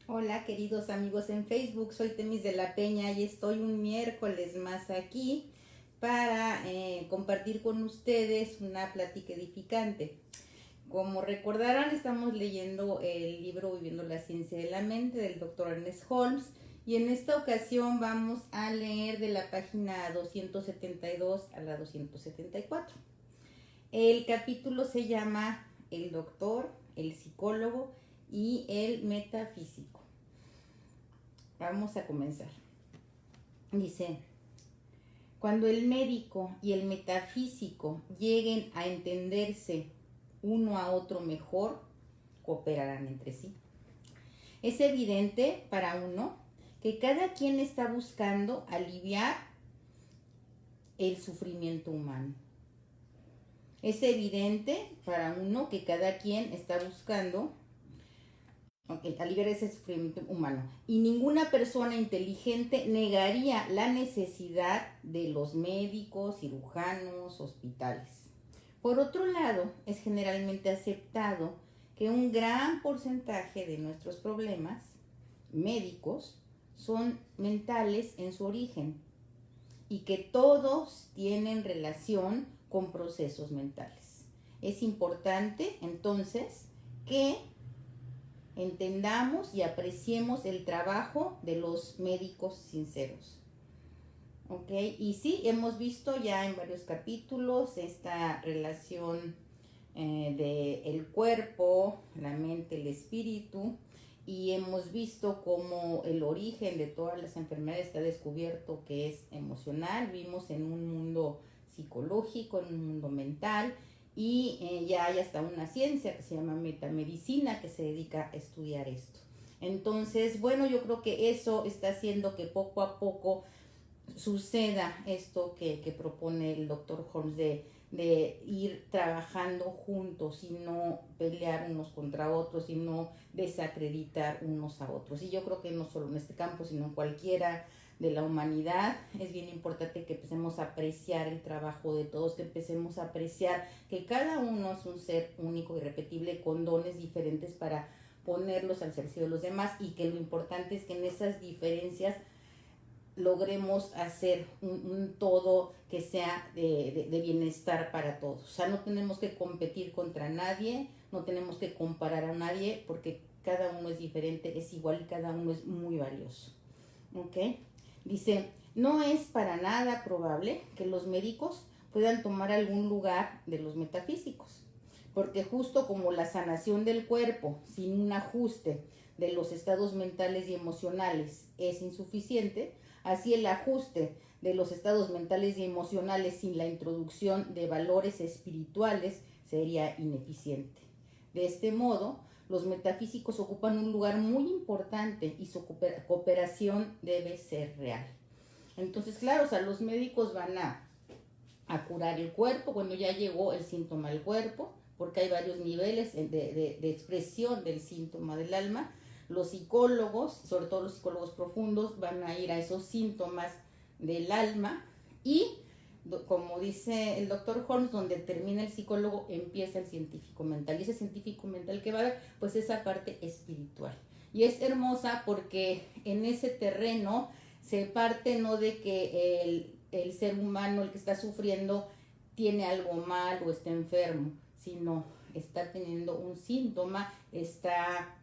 Hola queridos amigos en Facebook, soy Temis de la Peña y estoy un miércoles más aquí para compartir con ustedes una plática edificante. Como recordarán, estamos leyendo el libro Viviendo la Ciencia de la Mente del Dr. Ernest Holmes y en esta ocasión vamos a leer de la página 272 a la 274. El capítulo se llama El doctor, el psicólogo y el metafísico. Vamos a comenzar. Dice, cuando el médico y el metafísico lleguen a entenderse uno a otro mejor, cooperarán entre sí. Es evidente para uno que cada quien está buscando aliviar el sufrimiento humano. Es evidente para uno que cada quien está buscando aliviar ese sufrimiento humano. Y ninguna persona inteligente negaría la necesidad de los médicos, cirujanos, hospitales. Por otro lado, es generalmente aceptado que un gran porcentaje de nuestros problemas médicos son mentales en su origen y que todos tienen relación con procesos mentales. Es importante entonces que entendamos y apreciemos el trabajo de los médicos sinceros. ¿Ok? Y sí, hemos visto ya en varios capítulos esta relación del cuerpo, la mente, el espíritu, y hemos visto cómo el origen de todas las enfermedades está descubierto que es emocional. Vimos en un mundo psicológico, en un mundo mental, y ya hay hasta una ciencia que se llama metamedicina que se dedica a estudiar esto. Entonces, bueno, yo creo que eso está haciendo que poco a poco suceda esto que propone el doctor Holmes de ir trabajando juntos y no pelear unos contra otros y no desacreditar unos a otros. Y yo creo que no solo en este campo, sino en cualquiera de la humanidad, es bien importante que empecemos a apreciar el trabajo de todos, que empecemos a apreciar que cada uno es un ser único, irrepetible, con dones diferentes para ponerlos al servicio de los demás, y que lo importante es que en esas diferencias logremos hacer un todo que sea de bienestar para todos. O sea, no tenemos que competir contra nadie, no tenemos que comparar a nadie, porque cada uno es diferente, es igual y cada uno es muy valioso. ¿Ok? Dice, no es para nada probable que los médicos puedan tomar algún lugar de los metafísicos, porque justo como la sanación del cuerpo sin un ajuste de los estados mentales y emocionales es insuficiente, así el ajuste de los estados mentales y emocionales sin la introducción de valores espirituales sería ineficiente. De este modo, los metafísicos ocupan un lugar muy importante y su cooperación debe ser real. Entonces, claro, o sea, los médicos van a curar el cuerpo cuando ya llegó el síntoma al cuerpo, porque hay varios niveles de expresión del síntoma del alma. Los psicólogos, sobre todo los psicólogos profundos, van a ir a esos síntomas del alma y, como dice el doctor Holmes, donde termina el psicólogo empieza el científico mental, y ese científico mental que va a ver, pues esa parte espiritual. Y es hermosa porque en ese terreno se parte no de que el ser humano, el que está sufriendo, tiene algo mal o está enfermo, sino está teniendo un síntoma, está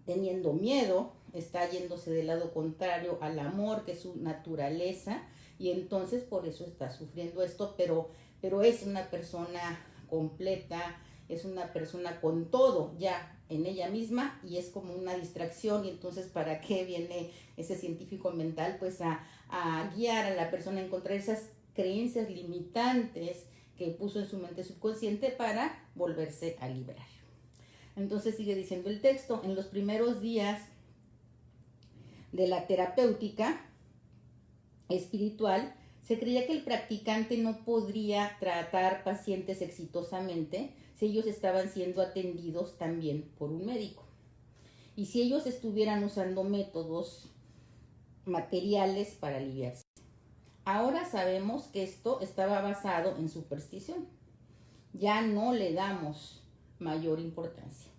teniendo miedo, está yéndose del lado contrario al amor, que es su naturaleza, y entonces por eso está sufriendo esto, pero es una persona completa, es una persona con todo ya en ella misma, y es como una distracción. Y entonces, ¿para qué viene ese científico mental? Pues a guiar a la persona a encontrar esas creencias limitantes que puso en su mente subconsciente para volverse a liberar. Entonces sigue diciendo el texto, en los primeros días de la terapéutica espiritual, se creía que el practicante no podría tratar pacientes exitosamente si ellos estaban siendo atendidos también por un médico. Y si ellos estuvieran usando métodos materiales para aliviarse. Ahora sabemos que esto estaba basado en superstición. Ya no le damos mayor importancia.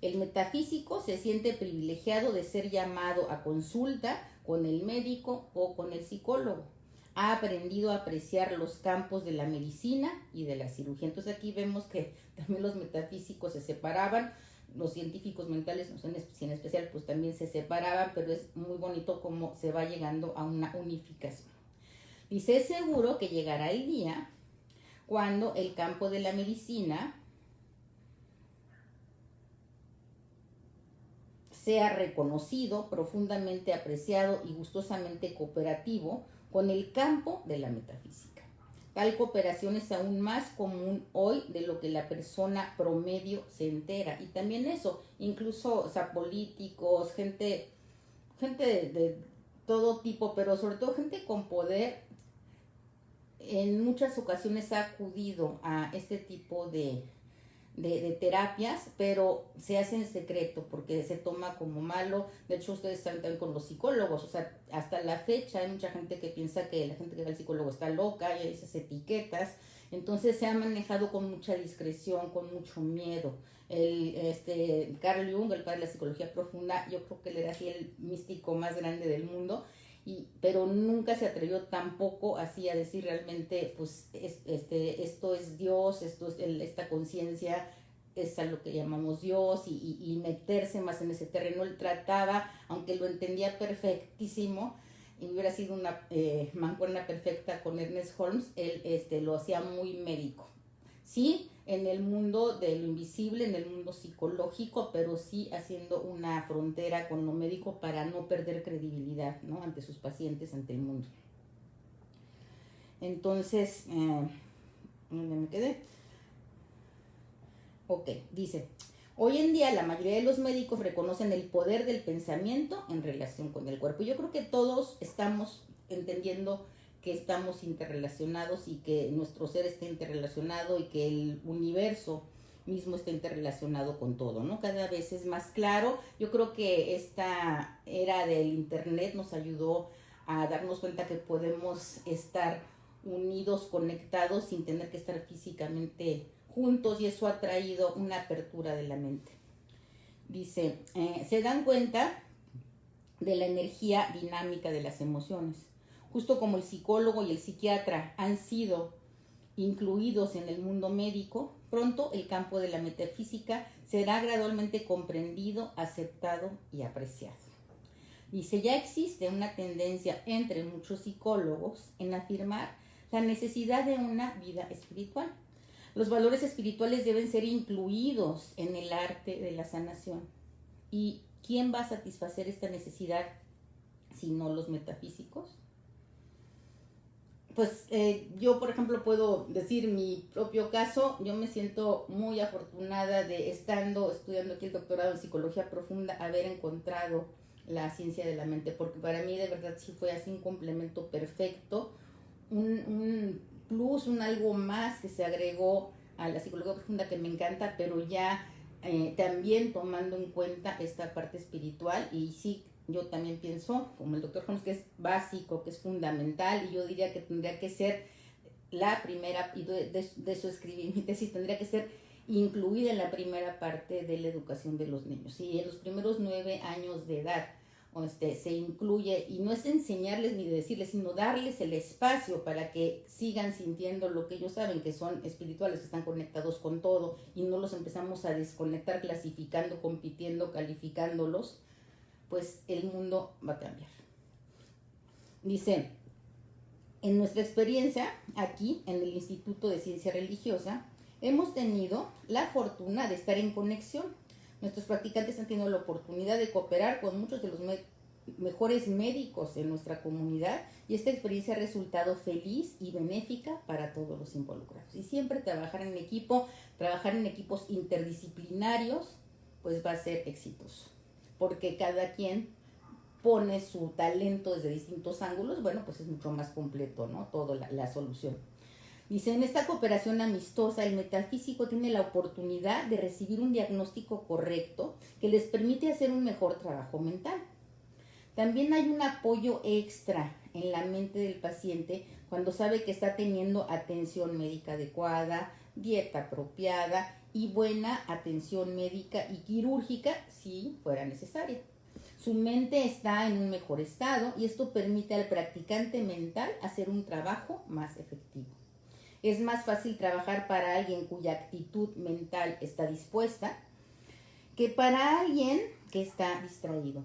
El metafísico se siente privilegiado de ser llamado a consulta con el médico o con el psicólogo. Ha aprendido a apreciar los campos de la medicina y de la cirugía. Entonces aquí vemos que también los metafísicos se separaban, los científicos mentales, en especial, pues también se separaban, pero es muy bonito cómo se va llegando a una unificación. Dice, es seguro que llegará el día cuando el campo de la medicina sea reconocido, profundamente apreciado y gustosamente cooperativo con el campo de la metafísica. Tal cooperación es aún más común hoy de lo que la persona promedio se entera. Y también eso, incluso, o sea, políticos, gente de todo tipo, pero sobre todo gente con poder, en muchas ocasiones ha acudido a este tipo de terapias, pero se hace en secreto porque se toma como malo. De hecho, ustedes saben también con los psicólogos, o sea, hasta la fecha hay mucha gente que piensa que la gente que va al psicólogo está loca y hay esas etiquetas. Entonces se ha manejado con mucha discreción, con mucho miedo. Carl Jung, el padre de la psicología profunda, yo creo que él era así el místico más grande del mundo, pero nunca se atrevió tampoco así a decir realmente, pues esto es Dios, esta conciencia es a lo que llamamos Dios, y meterse más en ese terreno. Él trataba, aunque lo entendía perfectísimo, y hubiera sido una mancuerna perfecta con Ernest Holmes, él lo hacía muy médico. Sí, en el mundo de lo invisible, en el mundo psicológico, pero sí haciendo una frontera con lo médico para no perder credibilidad, ¿no?, ante sus pacientes, ante el mundo. Entonces, ¿dónde me quedé? Ok, dice, hoy en día la mayoría de los médicos reconocen el poder del pensamiento en relación con el cuerpo. Yo creo que todos estamos entendiendo que estamos interrelacionados y que nuestro ser está interrelacionado y que el universo mismo está interrelacionado con todo, ¿no? Cada vez es más claro. Yo creo que esta era del internet nos ayudó a darnos cuenta que podemos estar unidos, conectados, sin tener que estar físicamente juntos, y eso ha traído una apertura de la mente. Dice, se dan cuenta de la energía dinámica de las emociones. Justo como el psicólogo y el psiquiatra han sido incluidos en el mundo médico, pronto el campo de la metafísica será gradualmente comprendido, aceptado y apreciado. Dice, ya existe una tendencia entre muchos psicólogos en afirmar la necesidad de una vida espiritual. Los valores espirituales deben ser incluidos en el arte de la sanación. ¿Y quién va a satisfacer esta necesidad si no los metafísicos? Pues yo, por ejemplo, puedo decir mi propio caso. Yo me siento muy afortunada de, estudiando aquí el doctorado en psicología profunda, haber encontrado la ciencia de la mente, porque para mí de verdad sí fue así un complemento perfecto, un plus, un algo más que se agregó a la psicología profunda, que me encanta, pero ya también tomando en cuenta esta parte espiritual. Y sí, yo también pienso, como el doctor Holmes, que es básico, que es fundamental, y yo diría que tendría que ser la primera, y de eso escribí mi tesis, tendría que ser incluida en la primera parte de la educación de los niños. Y en los primeros 9 años de edad se incluye, y no es enseñarles ni decirles, sino darles el espacio para que sigan sintiendo lo que ellos saben, que son espirituales, que están conectados con todo, y no los empezamos a desconectar clasificando, compitiendo, calificándolos, pues el mundo va a cambiar. Dice, en nuestra experiencia aquí en el Instituto de Ciencia Religiosa, hemos tenido la fortuna de estar en conexión. Nuestros practicantes han tenido la oportunidad de cooperar con muchos de los mejores médicos en nuestra comunidad, y esta experiencia ha resultado feliz y benéfica para todos los involucrados. Y siempre trabajar en equipo, trabajar en equipos interdisciplinarios, pues va a ser exitoso, porque cada quien pone su talento desde distintos ángulos. Bueno, pues es mucho más completo, ¿no?, toda la solución. Dice, en esta cooperación amistosa, el metafísico tiene la oportunidad de recibir un diagnóstico correcto que les permite hacer un mejor trabajo mental. También hay un apoyo extra en la mente del paciente cuando sabe que está teniendo atención médica adecuada, dieta apropiada y buena atención médica y quirúrgica si fuera necesaria. Su mente está en un mejor estado y esto permite al practicante mental hacer un trabajo más efectivo. Es más fácil trabajar para alguien cuya actitud mental está dispuesta que para alguien que está distraído.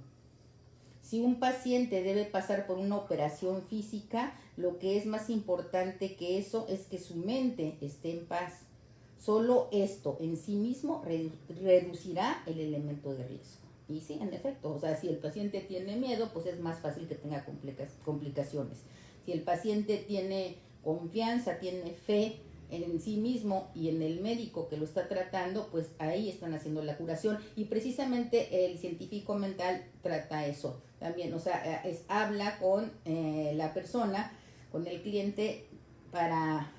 Si un paciente debe pasar por una operación física, lo que es más importante que eso es que su mente esté en paz. Solo esto en sí mismo reducirá el elemento de riesgo. Y sí, en efecto, o sea, si el paciente tiene miedo, pues es más fácil que tenga complicaciones. Si el paciente tiene confianza, tiene fe en sí mismo y en el médico que lo está tratando, pues ahí están haciendo la curación. Y precisamente el científico mental trata eso también, o sea, habla con la persona, con el cliente, para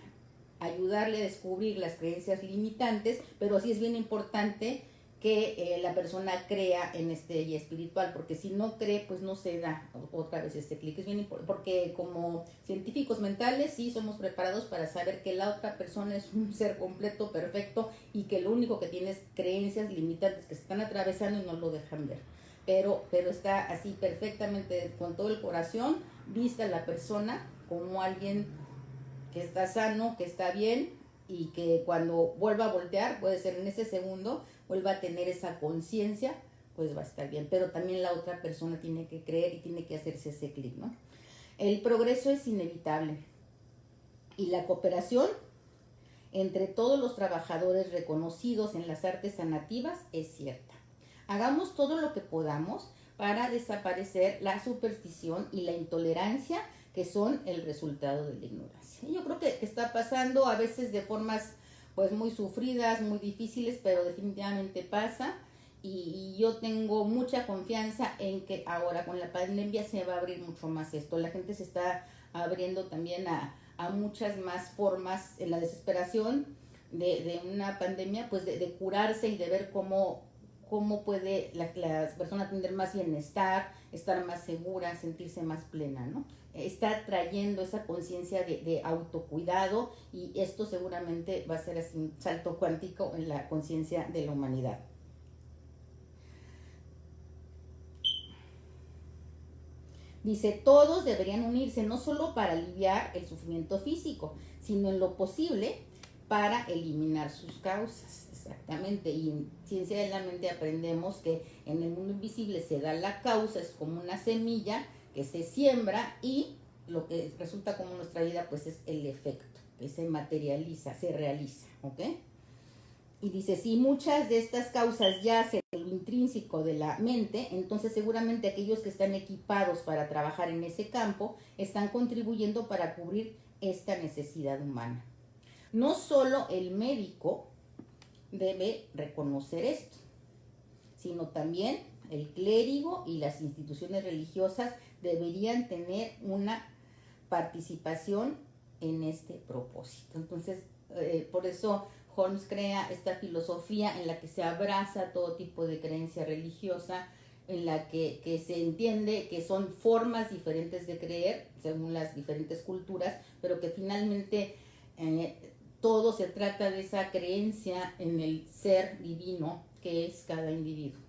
ayudarle a descubrir las creencias limitantes, pero sí es bien importante que la persona crea en este guía espiritual, porque si no cree, pues no se da otra vez este clic. Es bien importante, porque como científicos mentales sí somos preparados para saber que la otra persona es un ser completo, perfecto, y que lo único que tiene es creencias limitantes que se están atravesando y no lo dejan ver. Pero está así perfectamente, con todo el corazón, vista la persona como alguien que está sano, que está bien, y que cuando vuelva a voltear, puede ser en ese segundo, vuelva a tener esa conciencia, pues va a estar bien. Pero también la otra persona tiene que creer y tiene que hacerse ese clic, ¿no? El progreso es inevitable y la cooperación entre todos los trabajadores reconocidos en las artes sanativas es cierta. Hagamos todo lo que podamos para desaparecer la superstición y la intolerancia que son el resultado de la ignorancia. Yo creo que está pasando a veces de formas pues muy sufridas, muy difíciles, pero definitivamente pasa, y yo tengo mucha confianza en que ahora con la pandemia se va a abrir mucho más esto. La gente se está abriendo también a muchas más formas en la desesperación de una pandemia, pues de curarse y de ver cómo puede las personas tener más bienestar, estar más segura, sentirse más plena, ¿no? Está trayendo esa conciencia de autocuidado, y esto seguramente va a ser así un salto cuántico en la conciencia de la humanidad. Dice, todos deberían unirse no solo para aliviar el sufrimiento físico, sino en lo posible para eliminar sus causas. Exactamente, y en Ciencia de la Mente aprendemos que en el mundo invisible se da la causa, es como una semilla que se siembra, y lo que resulta como nuestra vida pues es el efecto, que se materializa, se realiza, ¿ok? Y dice, si muchas de estas causas yacen en lo intrínseco de la mente, entonces seguramente aquellos que están equipados para trabajar en ese campo están contribuyendo para cubrir esta necesidad humana. No solo el médico debe reconocer esto, sino también el clérigo y las instituciones religiosas deberían tener una participación en este propósito. Entonces, por eso Holmes crea esta filosofía en la que se abraza todo tipo de creencia religiosa, en la que se entiende que son formas diferentes de creer según las diferentes culturas, pero que finalmente todo se trata de esa creencia en el ser divino que es cada individuo.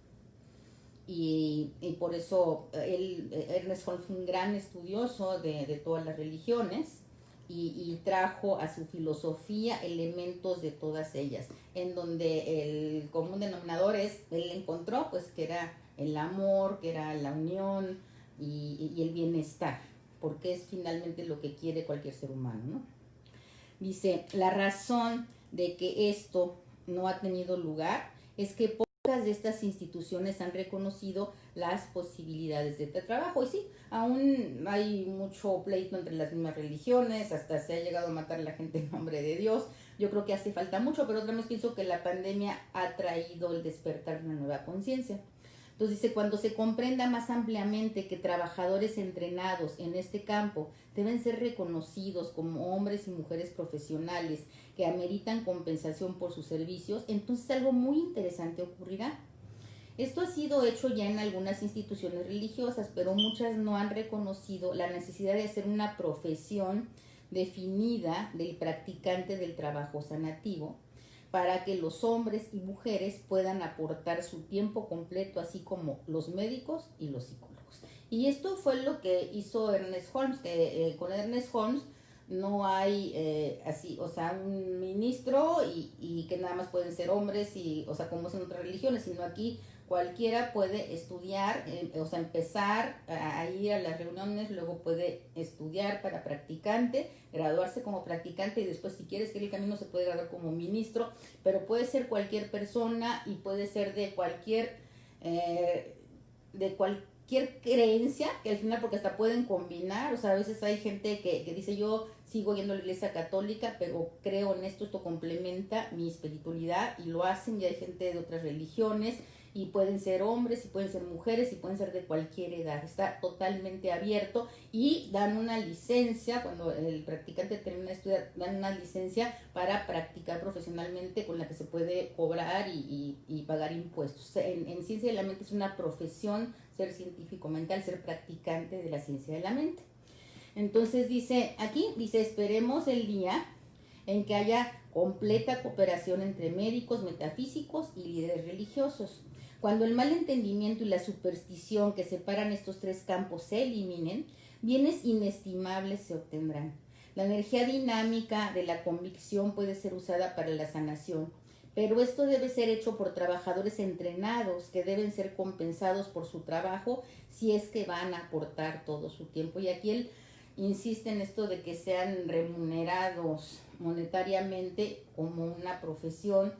Y por eso Ernest Holmes fue un gran estudioso de todas las religiones, y trajo a su filosofía elementos de todas ellas, en donde el común denominador él encontró pues que era el amor, que era la unión y el bienestar, porque es finalmente lo que quiere cualquier ser humano, ¿no? Dice, la razón de que esto no ha tenido lugar es que pocas de estas instituciones han reconocido las posibilidades de trabajo. Y sí, aún hay mucho pleito entre las mismas religiones, hasta se ha llegado a matar a la gente en nombre de Dios. Yo creo que hace falta mucho, pero otra vez pienso que la pandemia ha traído el despertar de una nueva conciencia. Entonces dice, cuando se comprenda más ampliamente que trabajadores entrenados en este campo deben ser reconocidos como hombres y mujeres profesionales que ameritan compensación por sus servicios, entonces algo muy interesante ocurrirá. Esto ha sido hecho ya en algunas instituciones religiosas, pero muchas no han reconocido la necesidad de hacer una profesión definida del practicante del trabajo sanativo, para que los hombres y mujeres puedan aportar su tiempo completo, así como los médicos y los psicólogos. Y esto fue lo que hizo Ernest Holmes, que con Ernest Holmes no hay así, o sea, un ministro y que nada más pueden ser hombres, y, o sea, como es en otras religiones, sino aquí cualquiera puede estudiar, o sea, empezar a ir a las reuniones, luego puede estudiar para practicante, graduarse como practicante y después si quiere seguir el camino se puede graduar como ministro, pero puede ser cualquier persona y puede ser de cualquier creencia, que al final porque hasta pueden combinar, o sea, a veces hay gente que dice yo sigo yendo a la iglesia católica, pero creo en esto complementa mi espiritualidad y lo hacen, y hay gente de otras religiones, y pueden ser hombres y pueden ser mujeres y pueden ser de cualquier edad, está totalmente abierto y dan una licencia, cuando el practicante termina de estudiar, dan una licencia para practicar profesionalmente con la que se puede cobrar y pagar impuestos. En ciencia de la mente es una profesión ser científico mental, ser practicante de la ciencia de la mente. Entonces dice, aquí dice, esperemos el día en que haya completa cooperación entre médicos, metafísicos y líderes religiosos. Cuando el mal entendimiento y la superstición que separan estos tres campos se eliminen, bienes inestimables se obtendrán. La energía dinámica de la convicción puede ser usada para la sanación, pero esto debe ser hecho por trabajadores entrenados que deben ser compensados por su trabajo si es que van a aportar todo su tiempo. Y aquí él insiste en esto de que sean remunerados monetariamente como una profesión,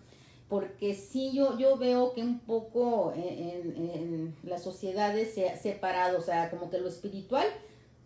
porque sí yo veo que un poco en las sociedades se ha separado, o sea, como que lo espiritual,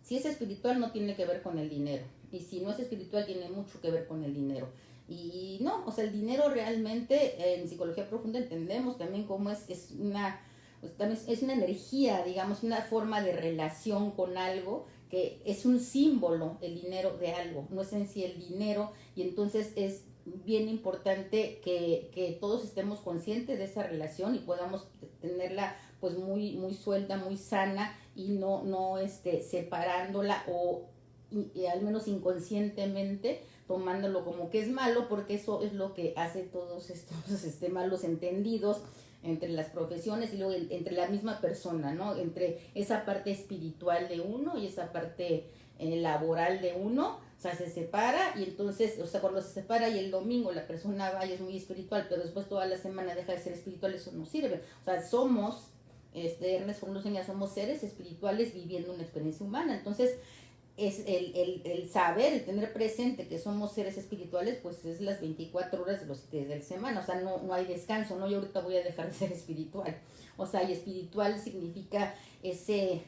si es espiritual no tiene que ver con el dinero, y si no es espiritual tiene mucho que ver con el dinero. Y no, o sea, el dinero realmente en psicología profunda entendemos también cómo es una, pues, también es una energía, digamos, una forma de relación con algo, que es un símbolo el dinero de algo, no es en sí el dinero, y entonces es bien importante que todos estemos conscientes de esa relación y podamos tenerla pues muy suelta, muy sana, y no separándola y al menos inconscientemente tomándolo como que es malo, porque eso es lo que hace todos estos malos entendidos entre las profesiones y luego entre la misma persona, ¿no? Entre esa parte espiritual de uno y esa parte laboral de uno, o sea, se separa, y entonces, o sea, cuando se separa y el domingo la persona va y es muy espiritual, pero después toda la semana deja de ser espiritual, eso no sirve. O sea, somos, Ernest Holmes enseña, somos seres espirituales viviendo una experiencia humana. Entonces, es el saber, el tener presente que somos seres espirituales, pues es las 24 horas de los 7 días de la semana, o sea, no hay descanso, no, yo ahorita voy a dejar de ser espiritual, o sea, y espiritual significa el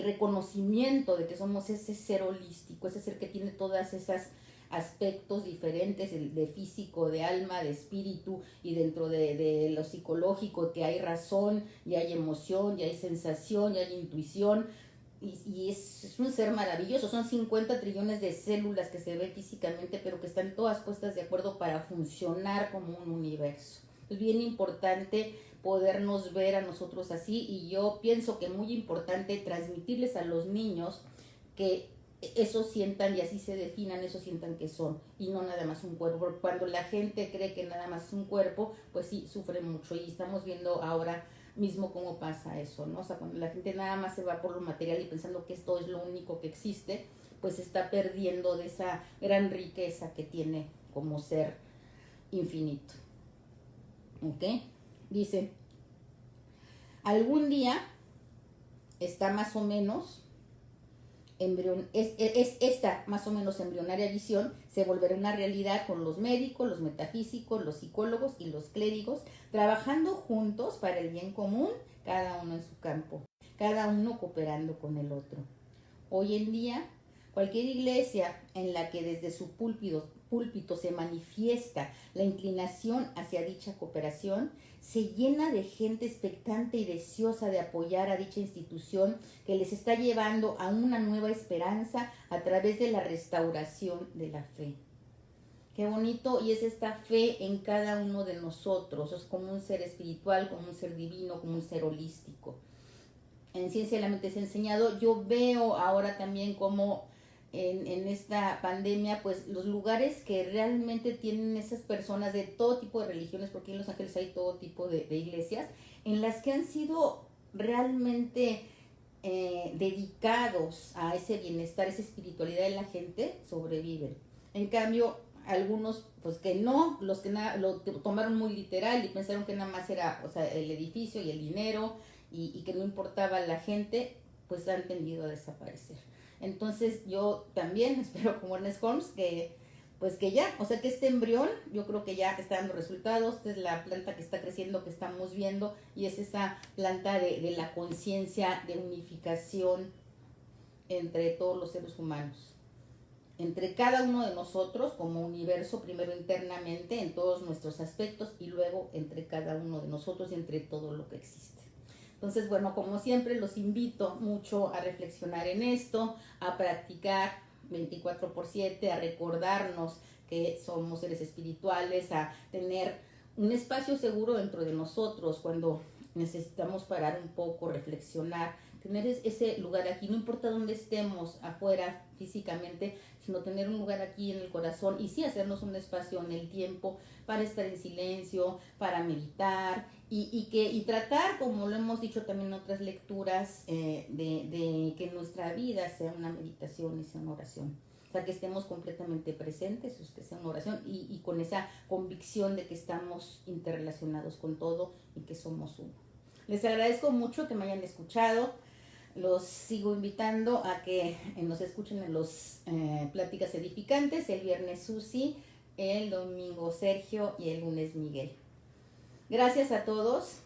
reconocimiento de que somos ese ser holístico, ese ser que tiene todas esas aspectos diferentes, el de físico, de alma, de espíritu, y dentro de lo psicológico, que hay razón, y hay emoción, y hay sensación, y hay intuición, y es un ser maravilloso. Son 50 trillones de células que se ven físicamente, pero que están todas puestas de acuerdo para funcionar como un universo. Es bien importante podernos ver a nosotros así, y yo pienso que es muy importante transmitirles a los niños que eso sientan y así se definan, eso sientan que son, y no nada más un cuerpo, porque cuando la gente cree que nada más es un cuerpo, pues sí, sufre mucho, y estamos viendo ahora mismo cómo pasa eso, ¿no? O sea, cuando la gente nada más se va por lo material y pensando que esto es lo único que existe, pues se está perdiendo de esa gran riqueza que tiene como ser infinito. ¿Ok? Dice, algún día está más o menos esta más o menos embrionaria visión se volverá una realidad con los médicos, los metafísicos, los psicólogos y los clérigos trabajando juntos para el bien común, cada uno en su campo, cada uno cooperando con el otro. Hoy en día, cualquier iglesia en la que desde su púlpito se manifiesta la inclinación hacia dicha cooperación, se llena de gente expectante y deseosa de apoyar a dicha institución que les está llevando a una nueva esperanza a través de la restauración de la fe. Qué bonito, y es esta fe en cada uno de nosotros, es como un ser espiritual, como un ser divino, como un ser holístico. En Ciencia de la Mente se ha enseñado, yo veo ahora también como en esta pandemia, pues los lugares que realmente tienen esas personas de todo tipo de religiones, porque en Los Ángeles hay todo tipo de iglesias, en las que han sido realmente dedicados a ese bienestar, esa espiritualidad de la gente, sobreviven. En cambio, algunos, pues que no, los que lo tomaron muy literal y pensaron que nada más era, o sea, el edificio y el dinero y que no importaba la gente, pues han tendido a desaparecer. Entonces yo también espero como Ernest Holmes que pues que ya, o sea que este embrión yo creo que ya está dando resultados, esta es la planta que está creciendo, que estamos viendo, y es esa planta de la conciencia, de unificación entre todos los seres humanos, entre cada uno de nosotros como universo, primero internamente en todos nuestros aspectos y luego entre cada uno de nosotros y entre todo lo que existe. Entonces, bueno, como siempre los invito mucho a reflexionar en esto, a practicar 24/7, a recordarnos que somos seres espirituales, a tener un espacio seguro dentro de nosotros cuando necesitamos parar un poco, reflexionar, tener ese lugar aquí, no importa dónde estemos afuera físicamente, sino tener un lugar aquí en el corazón y sí hacernos un espacio en el tiempo para estar en silencio, para meditar y tratar, como lo hemos dicho también en otras lecturas, de que nuestra vida sea una meditación y sea una oración. O sea, que estemos completamente presentes, que sea una oración y con esa convicción de que estamos interrelacionados con todo y que somos uno. Les agradezco mucho que me hayan escuchado. Los sigo invitando a que nos escuchen en los Pláticas Edificantes, el viernes Susi, el domingo Sergio y el lunes Miguel. Gracias a todos,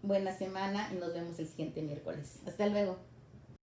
buena semana y nos vemos el siguiente miércoles. Hasta luego.